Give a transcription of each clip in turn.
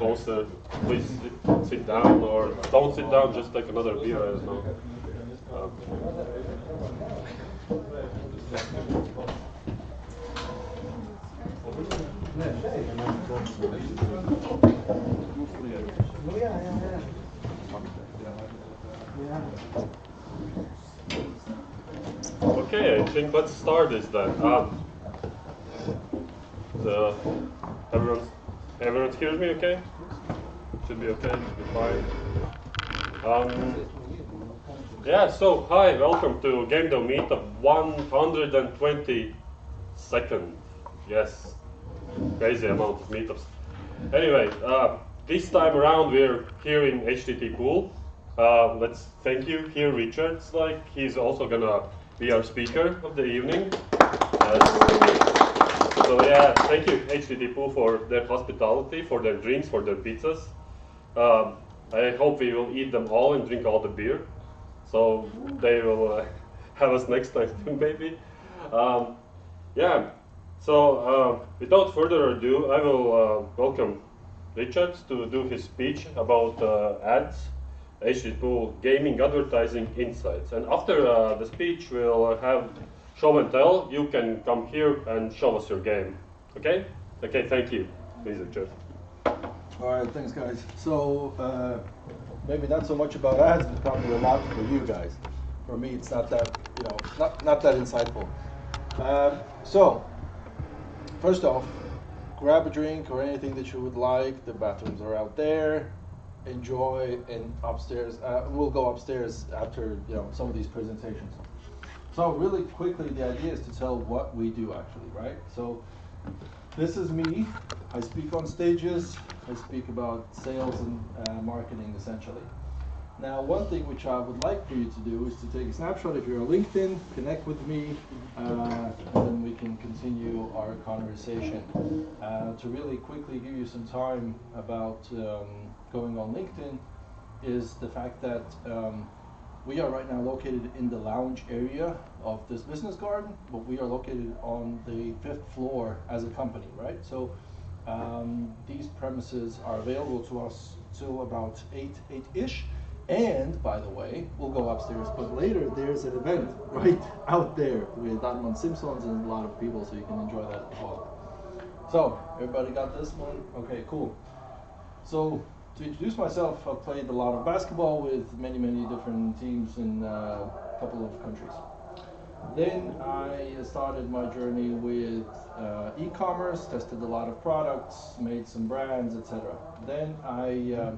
closer, please sit down, or don't sit down, just take another beer, I don't know. Okay, I think let's start this then. Everyone hears me okay? Should be okay, should be fine. Yeah, so hi, welcome to GameDev Meetup 122nd. Yes, crazy amount of meetups. Anyway, this time around we're here in httpool. Let's thank you here, Richard. He's also gonna be our speaker of the evening. So yeah, thank you httpool for their hospitality, for their drinks, for their pizzas. I hope we will eat them all and drink all the beer. So they will have us next time too, maybe. Yeah, so without further ado, I will welcome Richard to do his speech about ads, httpool gaming advertising insights. And after the speech, we'll have show and tell. You can come here and show us your game. Okay? Okay, thank you. Please, Richard. All right, thanks, guys. So maybe not so much about ads, but probably a lot for you guys. For me, it's not that not that insightful. So first off, grab a drink or anything that you would like. The bathrooms are out there. Enjoy, and upstairs. We'll go upstairs after some of these presentations. So really quickly, the idea is to tell what we do actually, right? So this is me. I speak on stages. I speak about sales and marketing essentially. Now, one thing which I would like for you to do is to take a snapshot. If you're on LinkedIn, connect with me, and then we can continue our conversation. To really quickly give you some time about going on LinkedIn is the fact that we are right now located in the lounge area of this business garden, but we are located on the 5th floor as a company, right? So these premises are available to us till about 8-ish. And by the way, we'll go upstairs, but later there's an event right out there with Darman Simpsons and a lot of people, so you can enjoy that as well. So, everybody got this one? Okay, cool. So, to introduce myself, I've played a lot of basketball with many different teams in a couple of countries. Then I started my journey with e-commerce, tested a lot of products, made some brands, etc. Then I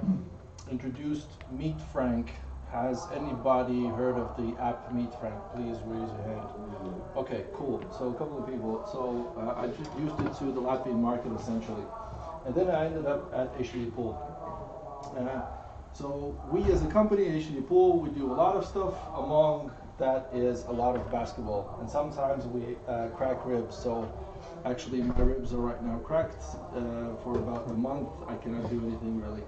introduced Meet Frank. Has anybody heard of the app Meet Frank? Please raise your hand. Okay, cool. So a couple of people. So I introduced it to the Latvian market essentially. And then I ended up at httpool. So we as a company, httpool, we do a lot of stuff. Among that is a lot of basketball. And sometimes we crack ribs. So actually my ribs are right now cracked for about a month. I cannot do anything really.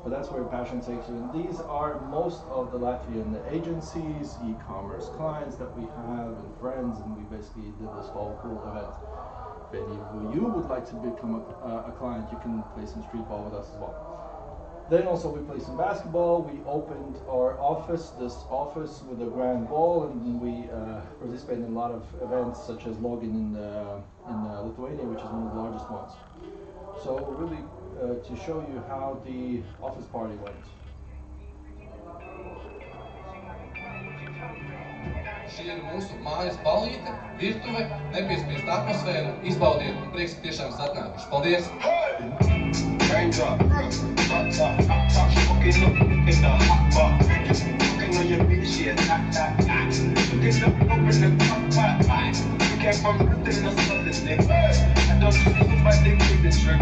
But that's where passion takes you. And these are most of the Latvian agencies, e-commerce clients that we have and friends, and we basically did this whole cool event. If any of you would like to become a client, you can play some street ball with us as well. Then also we play some basketball. We opened our office, this office with a grand ball, and we participate in a lot of events such as Login in Lithuania, which is one of the largest ones. So really to show you how the office party went. Šī ir mūsu mājas balīte, virtuve, nepiespiest atmosfēru, izbaudiet un prieks, ka tiešām esat atnākuši. Paldies! Raindrop, top, fucking up in the hot bar. Fucking on your bitch, yeah, knock. Looking up, open the pot. You came from nothing to something, nigga. I don't just think about they get the trick.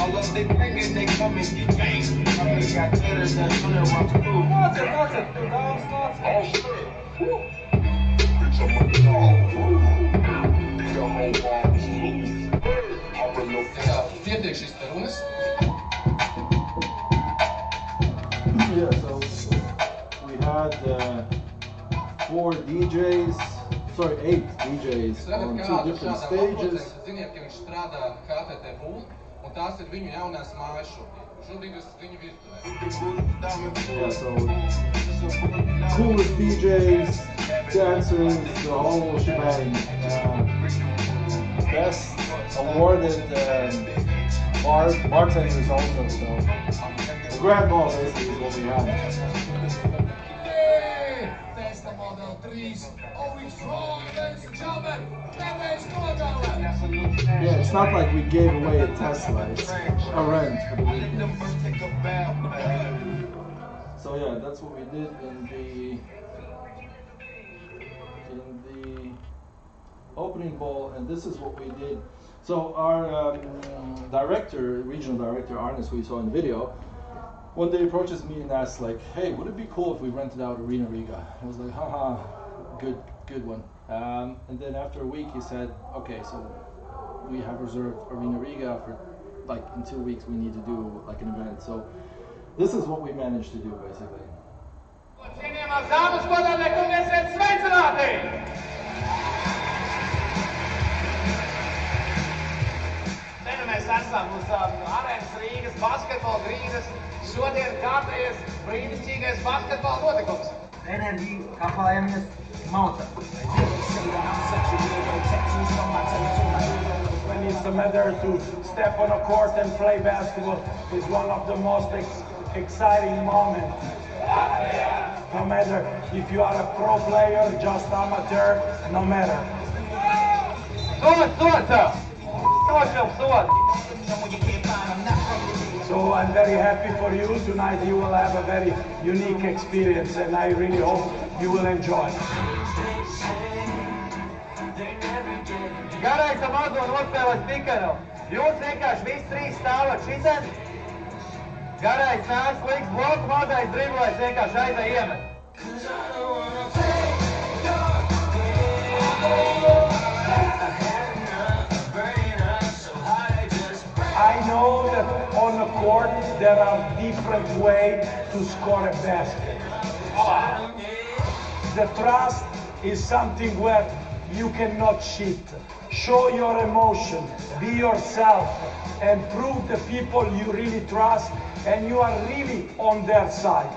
All of they bringing, they come and get gang. Probably got letters that on the rock through. Oh, shit. Bitch, I'm a dog. Nigga, whole bombs loose. Pietiek šis te runas. Yeah, so we had 8 DJs on 2 different stages. Ziniet, ka viņš strādā httpool, un tās ir viņu jaunās mājas šobrīd. Šobrīd es esmu viņu virtuvē. Yeah, so coolest DJs, dancers, the whole shebang. Best awarded bartenders also. So the grand ball basically is what we have. Tesla Model 3, always strong, ladies and gentlemen. Yeah, it's not like we gave away a Tesla, it's a rent for the weekend. So yeah, that's what we did in the opening ball, and this is what we did. So our regional director, Arnes, who you saw in the video, one day approaches me and asks like, hey, would it be cool if we rented out Arena Riga? I was like, haha, good one. And then after a week he said, okay, so we have reserved Arena Riga for, like, in 2 weeks we need to do like an event. So this is what we managed to do basically. Mēs esam uz arēnas Rīgas basketbola grīdas. Šodien kārtējies brīnišķīgais basketbola notikums. Enerģiju kapājamies Malta. When it's a matter to step on a court and play basketball is one of the most exciting moments. No matter if you are a pro player, just amateur, no matter. So I'm very happy for you. Tonight you will have a very unique experience and I really hope you will enjoy. Garais ar mazo nospēlēs pikaru. Jūs vienkārši visi trīs stāvat šitien. Garais nāks, liks bloku, mazais driblēs vienkārši aizai iemet. I know that on the court there are different ways to score a basket. The trust is something where you cannot cheat. Show your emotion, be yourself, and prove the people you really trust and you are really on their side.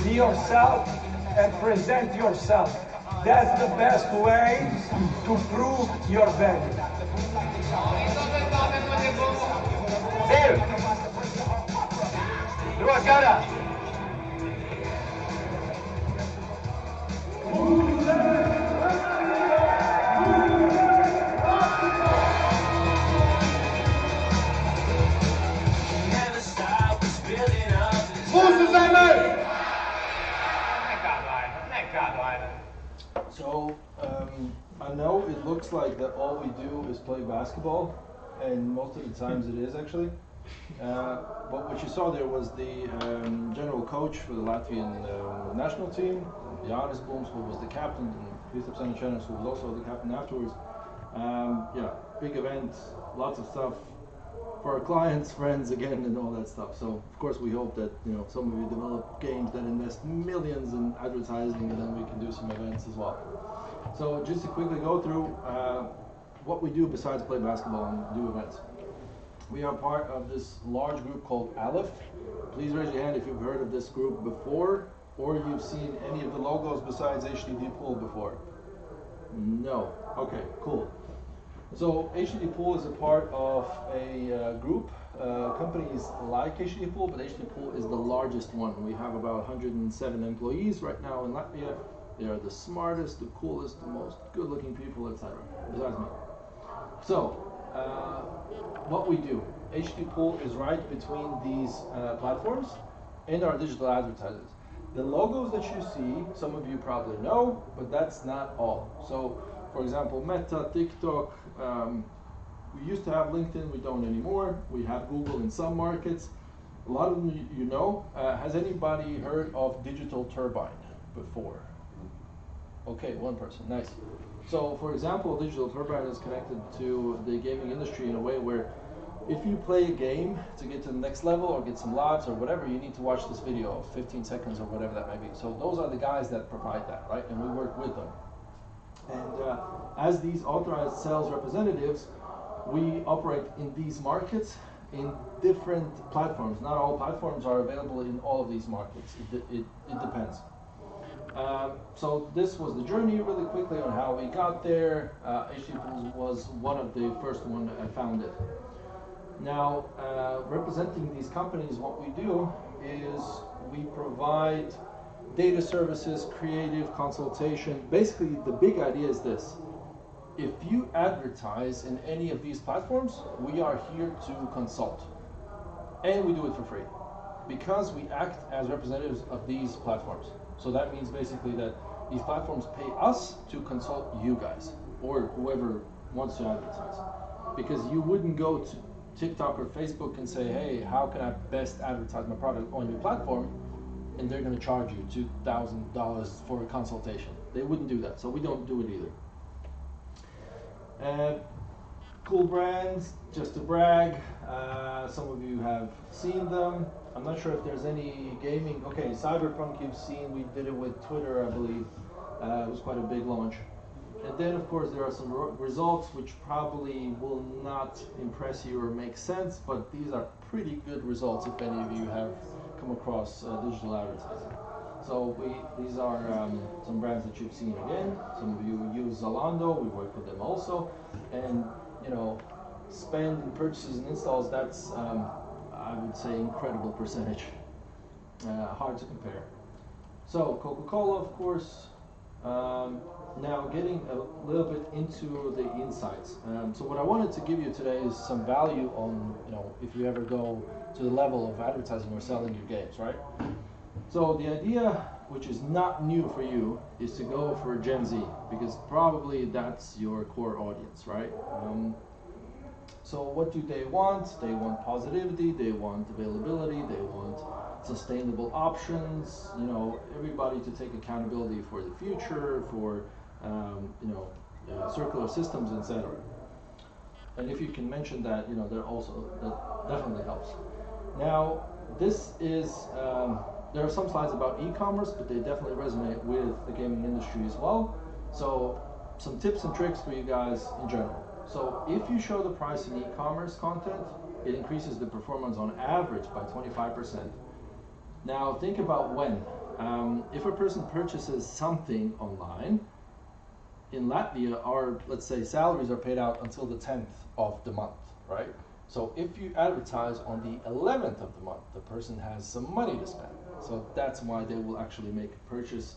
Be yourself and present yourself. That's the best way to prove your value. Divi! Drot garā! Mūsu zemē! Nekādu vainu. So I know it looks like that all we do is play basketball, and most of the times it is actually. But what you saw there was the general coach for the Latvian national team, Jānis Blums, who was the captain, and Kristaps Aničanis, who was also the captain afterwards. Yeah, big event, lots of stuff for our clients, friends again, and all that stuff. So of course we hope that some of you develop games that invest millions in advertising, and then we can do some events as well. So just to quickly go through what we do besides play basketball and do events. We are part of this large group called Aleph. Please raise your hand if you've heard of this group before, or you've seen any of the logos besides httpool before. No. Okay, cool. So httpool is a part of a group, companies like httpool, but httpool is the largest one. We have about 107 employees right now in Latvia. They are the smartest, the coolest, the most good-looking people, etc. Besides me. So, what we do, httpool is right between these platforms and our digital advertisers. The logos that you see, some of you probably know, but that's not all. So, for example, Meta, TikTok, we used to have LinkedIn, we don't anymore. We have Google in some markets. A lot of them you know. Has anybody heard of Digital Turbine before? Okay, one person, nice. So, for example, Digital Turbine is connected to the gaming industry in a way where if you play a game to get to the next level or get some lots or whatever, you need to watch this video of 15 seconds or whatever that may be. So those are the guys that provide that, right? And we work with them. And as these authorized sales representatives, we operate in these markets in different platforms. Not all platforms are available in all of these markets. It depends. So this was the journey really quickly on how we got there. httpool was one of the first one I founded. Now, representing these companies, what we do is we provide data services, creative consultation. Basically, the big idea is this. If you advertise in any of these platforms, we are here to consult. And we do it for free because we act as representatives of these platforms. So that means basically that these platforms pay us to consult you guys or whoever wants to advertise. Because you wouldn't go to TikTok or Facebook and say, hey, how can I best advertise my product on your platform? And they're going to charge you $2,000 for a consultation. They wouldn't do that, so we don't do it either. Cool brands, just to brag. Some of you have seen them. I'm not sure if there's any gaming. Okay, Cyberpunk you've seen. We did it with Twitter, I believe. It was quite a big launch. And then, of course, there are some results which probably will not impress you or make sense, but these are pretty good results if any of you have come across digital advertising. So these are some brands that you've seen again. Some of you use Zalando. We work with them also. And, you know, spend and purchases and installs, that's, I would say, incredible percentage. Hard to compare. So Coca-Cola, of course. Now getting a little bit into the insights. So what I wanted to give you today is some value on, you know, if you ever go to the level of advertising or selling your games, right? So the idea, which is not new for you, is to go for Gen Z, because probably that's your core audience, right? So what do they want? They want positivity, they want availability, they want sustainable options, you know, everybody to take accountability for the future, for circular systems, etc. And if you can mention that, you know, that definitely helps. Now, this is, there are some slides about e-commerce, but they definitely resonate with the gaming industry as well. So some tips and tricks for you guys in general. So if you show the price in e-commerce content, it increases the performance on average by 25%. Now think about when. If a person purchases something online, in Latvia, our, let's say, salaries are paid out until the 10th of the month, right? So if you advertise on the 11th of the month, the person has some money to spend. So that's why they will actually make a purchase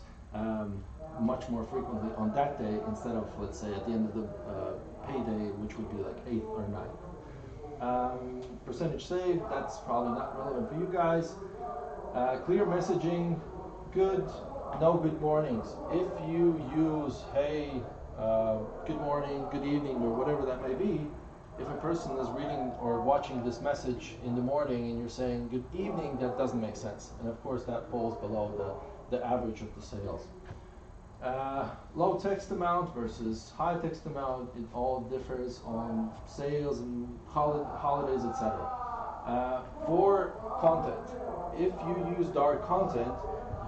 much more frequently on that day instead of, let's say, at the end of the payday, which would be like 8th or 9th. Percentage saved, that's probably not relevant for you guys. Clear messaging, good, no good mornings. If you use, hey, good morning, good evening, or whatever that may be, if a person is reading or watching this message in the morning and you're saying good evening, that doesn't make sense. And of course that falls below the average of the sales. Low text amount versus high text amount, it all differs on sales and holidays, etc. For content, if you use dark content,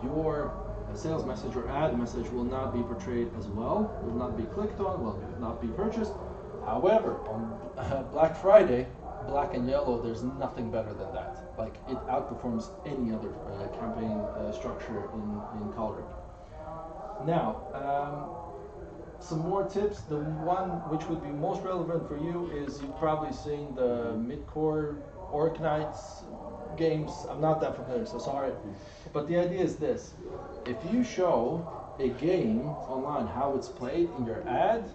your sales message or ad message will not be portrayed as well, will not be clicked on, will not be purchased. However, on Black Friday, black and yellow, there's nothing better than that. Like, it outperforms any other campaign structure in coloring. Now, some more tips. The one which would be most relevant for you is you've probably seen the mid-core Orc Knights games. I'm not that familiar, so sorry. But the idea is this. If you show a game online how it's played in your ad,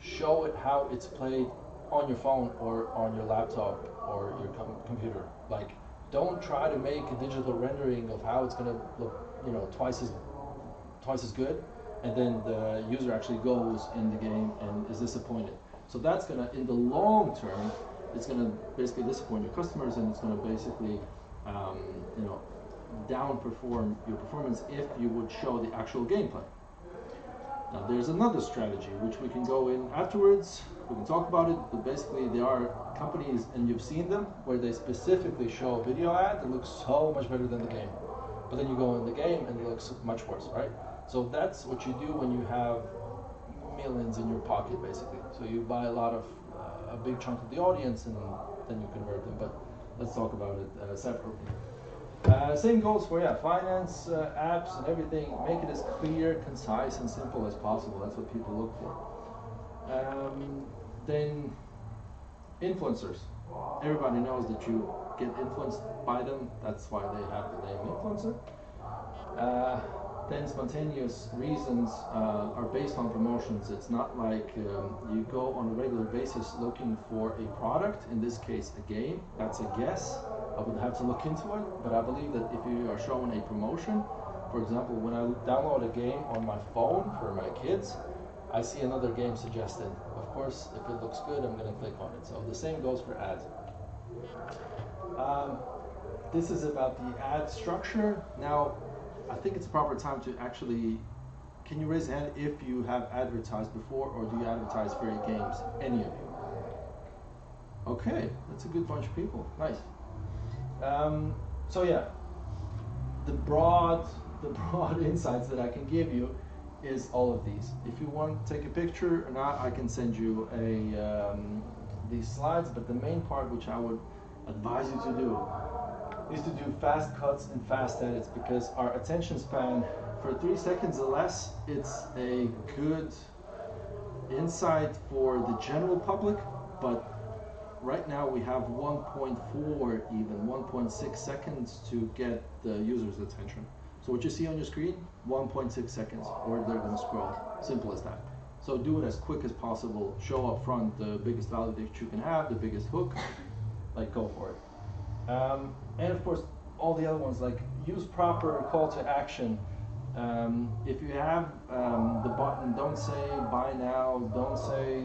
show it how it's played on your phone or on your laptop or your computer. Like, don't try to make a digital rendering of how it's going to look, you know, twice as good, and then the user actually goes in the game and is disappointed. So that's going to, in the long term, it's going to basically disappoint your customers, and it's going to basically, downperform your performance if you would show the actual gameplay. Now there's another strategy which we can go in afterwards. We can talk about it, but basically there are companies, and you've seen them, where they specifically show a video ad that looks so much better than the game. But then you go in the game and it looks much worse, right? So that's what you do when you have millions in your pocket, basically. So you buy a lot of, a big chunk of the audience, and then you convert them. But let's talk about it separately. Same goes for finance, apps, and everything. Make it as clear, concise, and simple as possible. That's what people look for. Then influencers. Everybody knows that you get influenced by them. That's why they have the name influencer. Then spontaneous reasons are based on promotions. It's not like you go on a regular basis looking for a product, in this case a game. That's a guess. I would have to look into it, but I believe that if you are shown a promotion, for example, when I download a game on my phone for my kids, I see another game suggested. Of course, if it looks good, I'm going to click on it. So the same goes for ads. This is about the ad structure. Now, I think it's a proper time to actually, can you raise a hand if you have advertised before, or do you advertise for your games? Any of you? Okay, that's a good bunch of people. Nice. So yeah, the broad insights that I can give you is all of these. If you want to take a picture or not, I can send you these slides, but the main part which I would advise you to do is to do fast cuts and fast edits, because our attention span for 3 seconds or less, it's a good insight for the general public, but right now we have 1.4, even 1.6 seconds to get the user's attention. So what you see on your screen, 1.6 seconds, or they're going to scroll. Simple as that. So do it as quick as possible. Show up front the biggest value that you can have, the biggest hook. Like, go for it. And of course, all the other ones, like use proper call to action. If you have the button, don't say buy now, don't say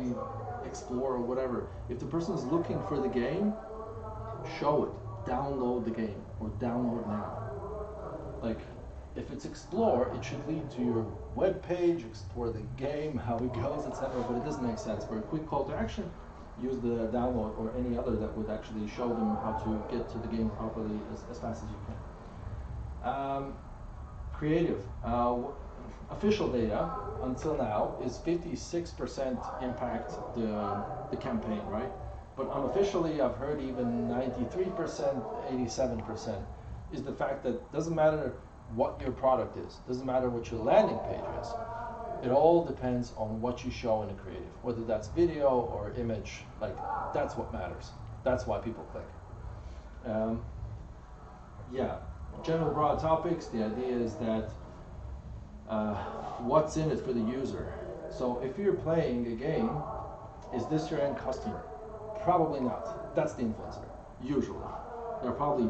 explore or whatever. If the person is looking for the game, show it. Download the game, or download now. Like, if it's explore, it should lead to your web page, explore the game, how it goes, etc. But it doesn't make sense. For a quick call to action, use the download or any other that would actually show them how to get to the game properly as fast as you can. Creative. Official data until now is 56% impact the campaign, right? But unofficially, I've heard even 93%, 87% is the fact that doesn't matter what your product is, doesn't matter what your landing page is. It all depends on what you show in a creative, whether that's video or image. Like, that's what matters. That's why people click. Yeah, general broad topics. The idea is that what's in it for the user. So if you're playing a game, is this your end customer? Probably not. That's the influencer, usually. There are probably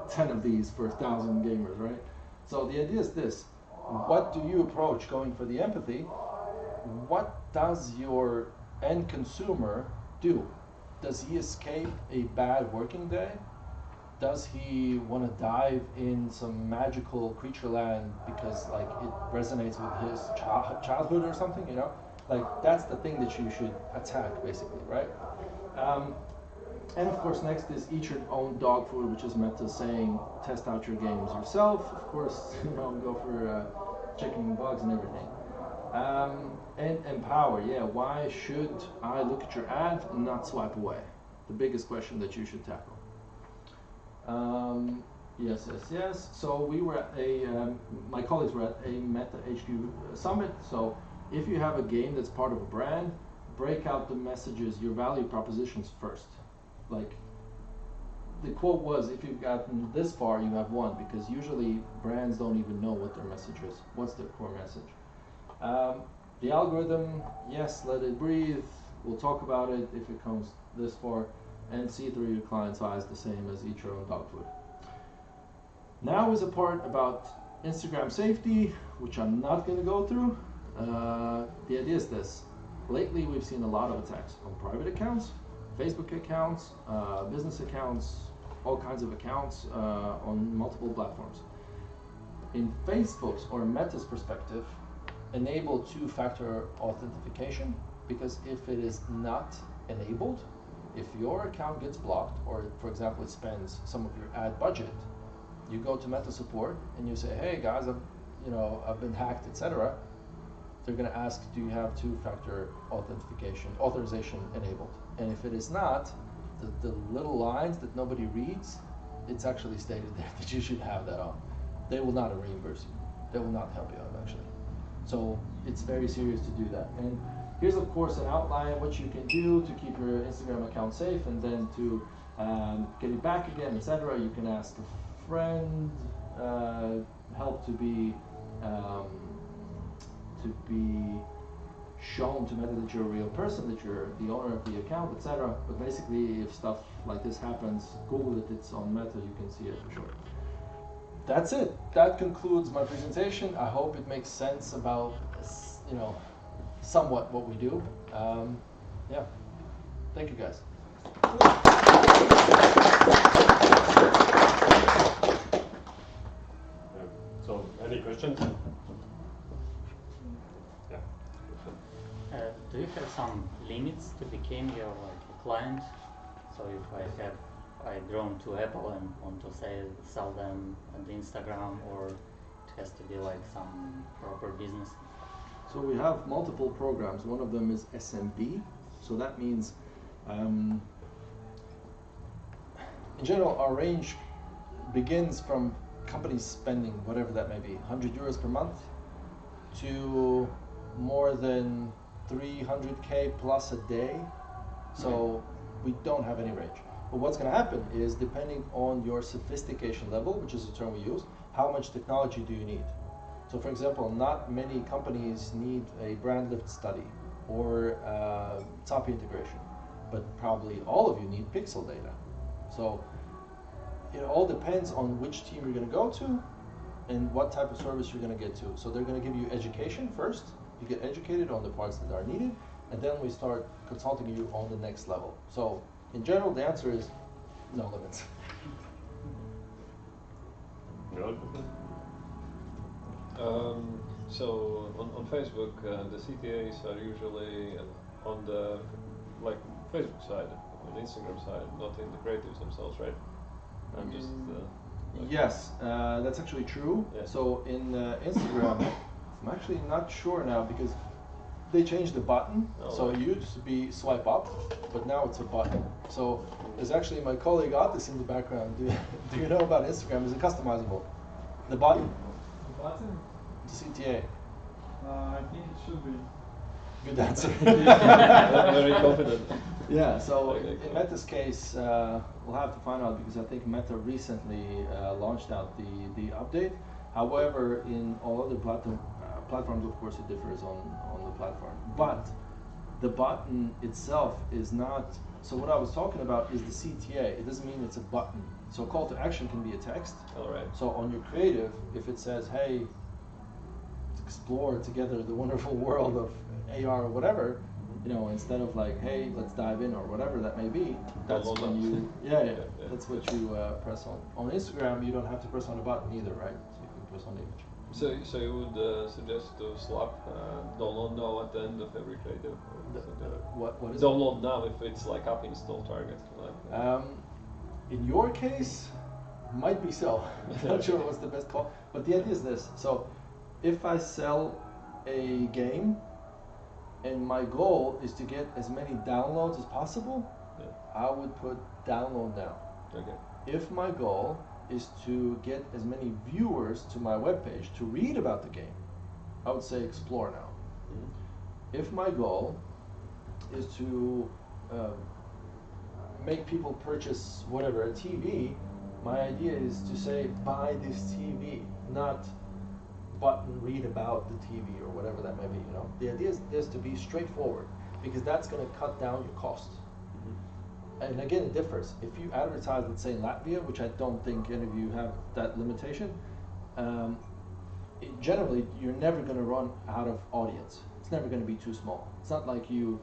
10 of these for 1,000 gamers, right? So the idea is this. What do you approach going for the empathy? What does your end consumer do? Does he escape a bad working day? Does he want to dive in some magical creature land because like it resonates with his childhood or something, you know? Like, that's the thing that you should attack, basically, right? And of course, next is eat your own dog food, which is meant to saying test out your games yourself. Of course, you know, go for checking bugs and everything. And empower. Yeah, why should I look at your ad and not swipe away? The biggest question that you should tackle. Yes. So we were at my colleagues were at a Meta HQ summit. So if you have a game that's part of a brand, break out the messages, your value propositions first. Like, the quote was, if you've gotten this far, you have won, because usually brands don't even know what their message is. What's their core message? The algorithm, yes, let it breathe. We'll talk about it if it comes this far, and see through your client's eyes, the same as eat your own dog food. Now is a part about Instagram safety, which I'm not going to go through. The idea is this. Lately, we've seen a lot of attacks on private accounts, Facebook accounts, business accounts, all kinds of accounts on multiple platforms. In Facebook's or Meta's perspective, enable two-factor authentication, because if it is not enabled, if your account gets blocked, or for example, it spends some of your ad budget, you go to Meta support and you say, hey guys, I've been hacked, etc. they're going to ask, do you have two-factor authorization enabled? And if it is not, the little lines that nobody reads, it's actually stated there that you should have that on. They will not reimburse you. They will not help you out, actually. So it's very serious to do that. And here's, of course, an outline of what you can do to keep your Instagram account safe, and then to get it back again, etc. You can ask a friend help to be shown to Meta that you're a real person, that you're the owner of the account, etc. But basically, if stuff like this happens, Google it. It's on Meta. You can see it for sure. That's it. That concludes my presentation. I hope it makes sense about, you know, somewhat what we do. Yeah. Thank you, guys. So, any questions? Yeah. Do you have some limits to become your a client? So if I drawn to Apple and want to sell them on Instagram, or it has to be like some proper business? So we have multiple programs. One of them is SMB. So that means, in general, our range begins from companies spending whatever that may be, 100 euros per month, to more than 300K plus a day. So we don't have any range. But what's going to happen is, depending on your sophistication level, which is the term we use, how much technology do you need? So for example, not many companies need a brand lift study or top integration, but probably all of you need pixel data. So it all depends on which team you're going to go to and what type of service you're going to get to. So they're going to give you education first. You get educated on the parts that are needed, and then we start consulting you on the next level. So in general, the answer is no limits. Good. So on Facebook, the CTAs are usually on the Facebook side, on the Instagram side, not in the creatives themselves, right? I'm just yes, that's actually true. Yeah. So in Instagram, I'm actually not sure now because they changed the button. So it used to be swipe up, but now it's a button. So there's actually, my colleague Otis in the background. Do you know about Instagram? Is it customizable? The button? The button? The CTA. I think it should be. Good answer. very confident. Yeah, so Okay, in cool. Meta's case, we'll have to find out, because I think Meta recently launched out the update. However, in all other platforms, of course, it differs on the platform. But the button itself is not, so what I was talking about is the CTA. It doesn't mean it's a button. So call to action can be a text. All right. So on your creative, if it says, hey, explore together the wonderful world of AR or whatever, you know, instead of like, hey, let's dive in or whatever that may be, that's when you, yeah, that's what you press on. On Instagram, you don't have to press on a button either, right? So you can press on the image. So you would suggest to slap download now at the end of every creative? What is download now if it's like up install target? Like. In your case, might be so. I'm not sure what's the best call, but the idea is this. So if I sell a game and my goal is to get as many downloads as possible, I would put download now. Okay. If my goal is to get as many viewers to my webpage to read about the game, I would say explore now. Mm-hmm. If my goal is to make people purchase whatever, a TV, my idea is to say buy this TV, not button read about the TV or whatever that may be. You know, the idea is to be straightforward, because that's going to cut down your cost. And again, it differs. If you advertise, let's say in Latvia, which I don't think any of you have that limitation, generally you're never going to run out of audience. It's never going to be too small. It's not like you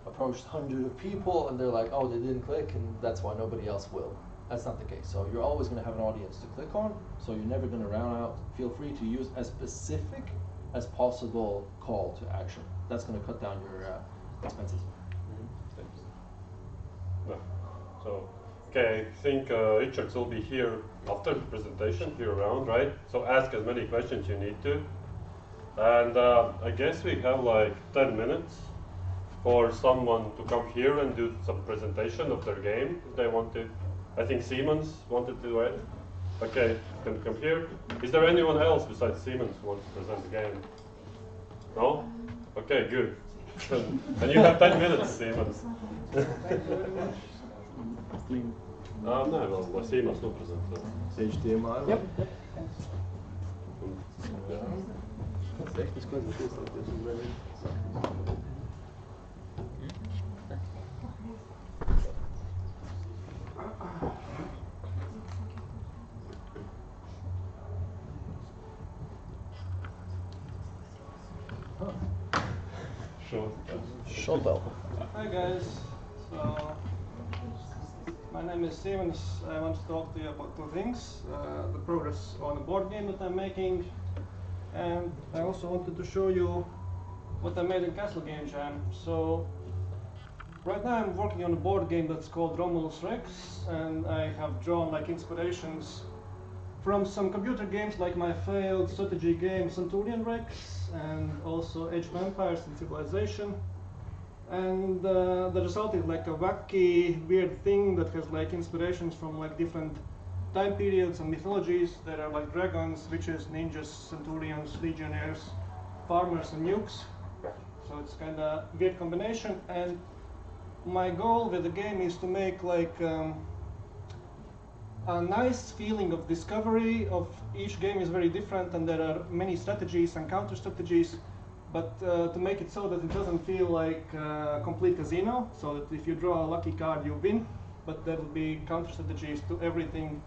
approached hundreds of people and they're like, oh, they didn't click, and that's why nobody else will. That's not the case. So you're always going to have an audience to click on, so you're never going to run out. Feel free to use as specific as possible call to action. That's going to cut down your expenses. So, okay, I think Richard will be here after the presentation, here around, right? So ask as many questions you need to. And I guess we have like 10 minutes for someone to come here and do some presentation of their game if they wanted. I think Siemens wanted to, right? Okay, can come here. Is there anyone else besides Siemens who wants to present the game? No? Okay, good. And you have 10 minutes, Siemens. No, well, Siemens will present. HTML. Yep. Short. Hi guys, so my name is Stevens. I want to talk to you about two things. The progress on a board game that I'm making, and I also wanted to show you what I made in Castle Game Jam. So right now I'm working on a board game that's called Romulus Rex, and I have drawn like inspirations from some computer games like my failed strategy game Centurion Rex, and also Age of Empires and Civilization. And the result is like a wacky, weird thing that has like inspirations from like different time periods and mythologies. There are like dragons, witches, ninjas, centurions, legionnaires, farmers, and nukes. So it's kind of weird combination. And my goal with the game is to make like a nice feeling of discovery. Of each game is very different, and there are many strategies and counter strategies. But to make it so that it doesn't feel like a complete casino, so that if you draw a lucky card, you win, but there will be counter strategies to everything.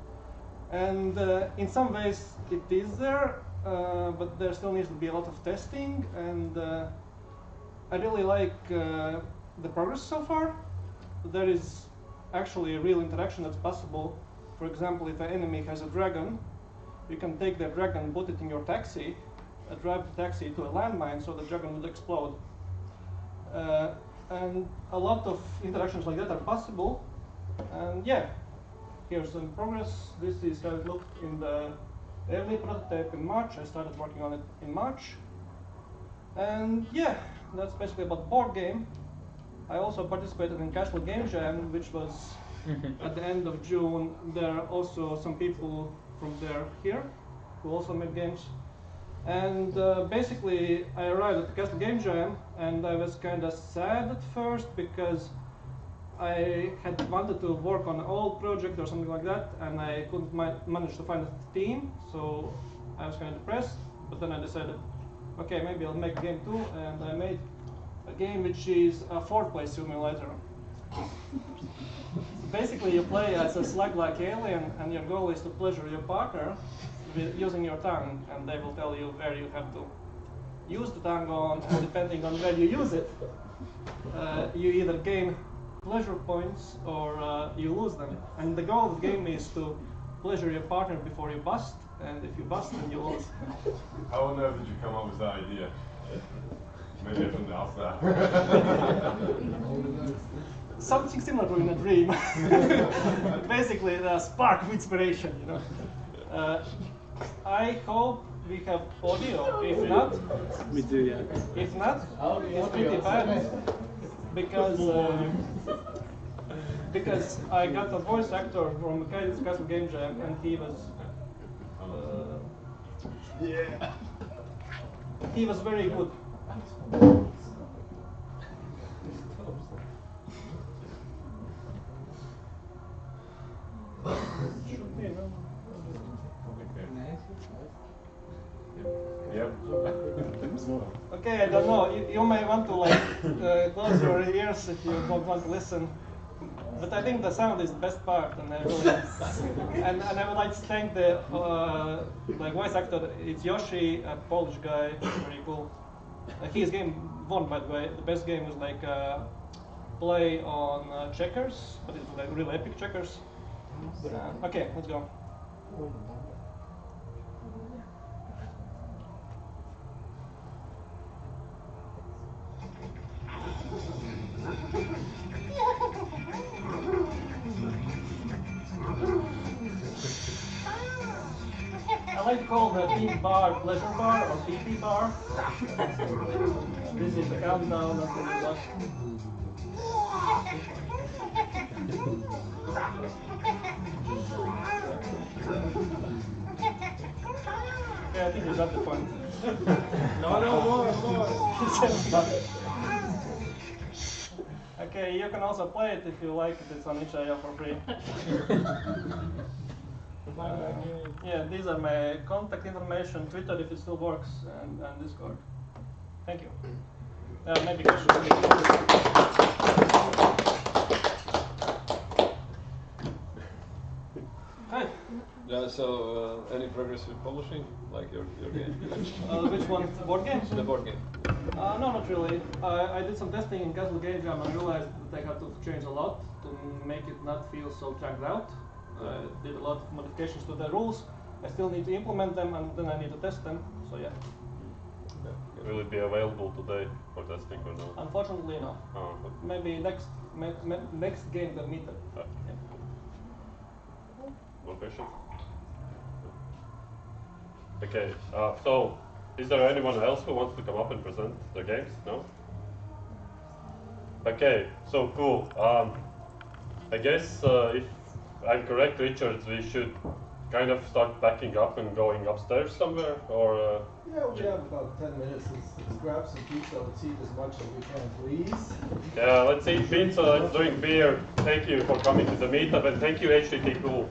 And in some ways it is there, but there still needs to be a lot of testing, and I really like the progress so far. There is actually a real interaction that's possible. For example, if an enemy has a dragon, you can take that dragon, put it in your taxi, drive the taxi to a landmine so the dragon would explode. And a lot of interactions like that are possible. And yeah, here's some progress. This is how it looked in the early prototype in March. I started working on it in March. And yeah, that's basically about board game. I also participated in Castle Game Jam, which was at the end of June. There are also some people from there here who also make games. And basically, I arrived at the Castle Game Jam, and I was kind of sad at first because I had wanted to work on an old project or something like that, and I couldn't manage to find a team, so I was kind of depressed. But then I decided, okay, maybe I'll make a game too, and I made a game which is a foreplay simulator. Basically, you play as a slug-like alien, and your goal is to pleasure your partner using your tongue, and they will tell you where you have to use the tongue on, and depending on where you use it, you either gain pleasure points or you lose them. And the goal of the game is to pleasure your partner before you bust, and if you bust, then you lose. How on earth did you come up with that idea? Maybe I shouldn't ask that. Something similar to in a dream. Basically, the spark of inspiration, you know. I hope we have audio. If not, We do, yeah. if not, it's pretty bad because I got a voice actor from Castle Game Jam, and he was he was very good. Yep. Okay, I don't know. You may want to like close your ears if you don't want to listen. But I think the sound is the best part, and I really and I would like to thank the like voice actor. It's Yoshi, a Polish guy, very cool. His game won, by the way. The best game was like play on checkers, but it's like really epic checkers. Okay, let's go. like to call the pink bar pleasure bar or PP bar. This is the countdown until the last. Yeah, I think you got the point. No, more. Okay, you can also play it if you like it. It's on itch.io for free. Yeah, these are my contact information, Twitter if it still works, and Discord. Thank you. Maybe questions. Hi. Yeah, so any progress with publishing, like your game? Which one? The board game? The board game. No, not really. I did some testing in Castle Game Jam and realized that I had to change a lot to make it not feel so dragged out. I did a lot of modifications to the rules. I still need to implement them and then I need to test them. So yeah. Okay. Will it be available today for testing or no? Unfortunately, no. Oh, Maybe next GameDev Meetup. okay. Yeah. More questions? Okay, so is there anyone else who wants to come up and present their games? No? Okay, so cool. I guess if I'm correct, Richard, we should kind of start packing up and going upstairs somewhere, or? Yeah, we have about 10 minutes. Let's grab some pizza. Let's eat as much as we can, please. Yeah, let's eat pizza, let's drink beer. Thank you for coming to the meetup, and thank you, httpool.